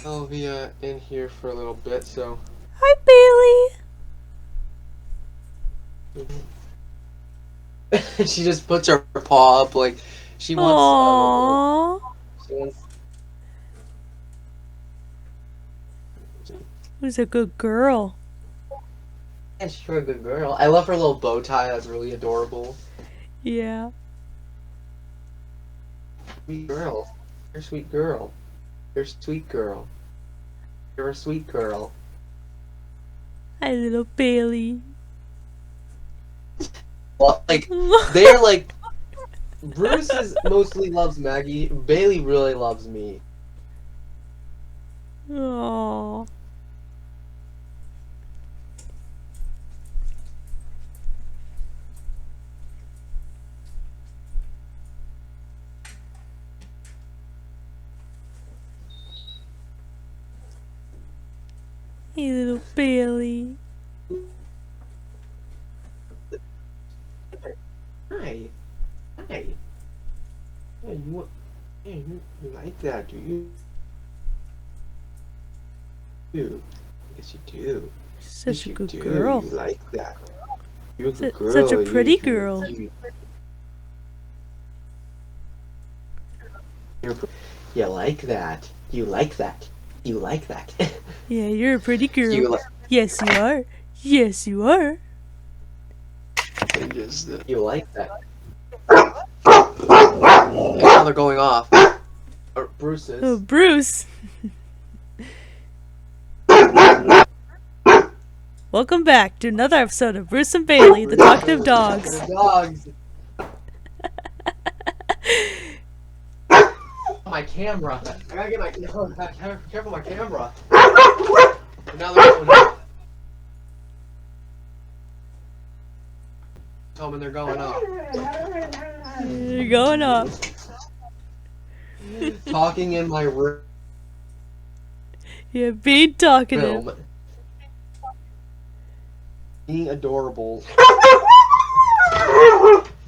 I'll be in here for a little bit, so. Hi, She just puts her paw up like she Bailey. wants. Aww. She wants. Who's a good girl? Yeah, she's a good girl. I love her little bow tie. That's really adorable. Yeah. Sweet girl. You're a sweet girl. You're a sweet girl. You're a sweet girl. Hi, little Bailey. Well, like they're like Bruce mostly loves Maggie. Bailey really loves me. Aww. Hey, little Bailey. Hi. Hi. Yeah, you want? Yeah, you like that, do you? Do. Yes, you do. Such Yes, a you good do. girl. You like that. You're a good girl. Such a pretty girl. You like that. You like that. You like that. Yeah, you're a pretty girl. You Yes, you are. Yes, you are. you like that. And now they're going off. Or Bruce is. Oh, Bruce. Welcome back to another episode of Bruce and Bailey, the talkative dogs. The dogs. My camera. I gotta get my careful my camera. And now they're going up. Tell them they're going up. You're going up. Talking in my room. Yeah, being talkative. Film. Being adorable.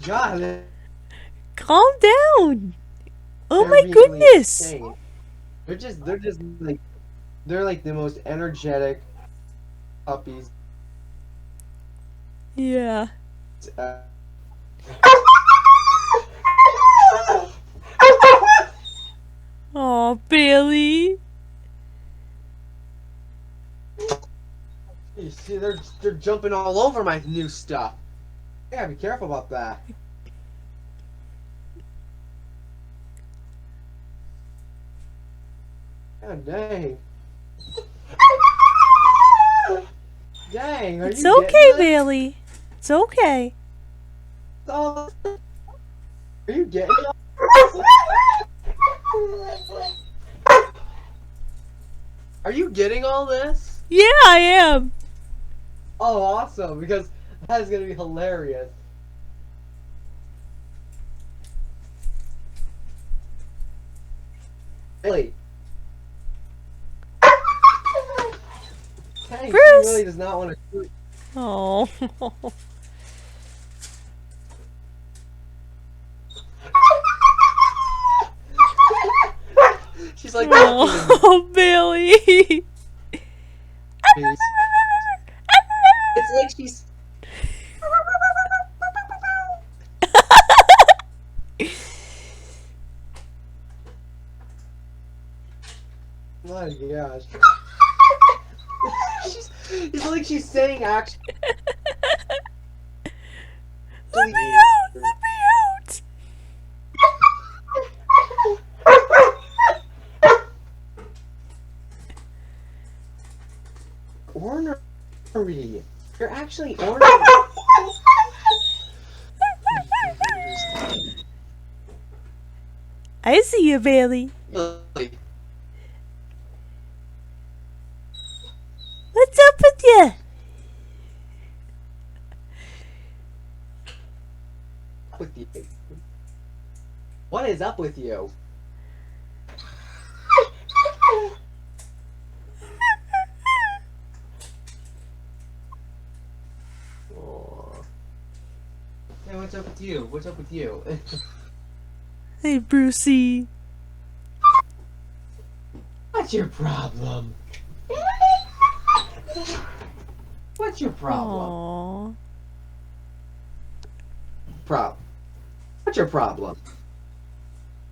God. Calm down. Oh They're my being goodness. insane. They're just like, they're like the most energetic puppies. Yeah. Uh, Aw, Bailey. you see, they're jumping all over my new stuff. I gotta be careful about that. God dang. Dang, are It's you okay, getting Bailey. It's okay. all? Are you getting all? Are you getting all this? Yeah, I am. Oh, awesome, because that is gonna be hilarious. Really? Dang, Bruce! she really does not want to shoot. Oh. She's like, Oh, Bailey. it's like she's. My gosh. It's like she's saying actually. Let me out! Let me out! Ornery. You're actually ornery. I see you, Bailey. Really? What's up with you? With you? What is up with you? Aw. Hey, what's up with you? What's up with you? Hey, Brucey. What? What's your problem? What's your problem? Aww. What's your problem?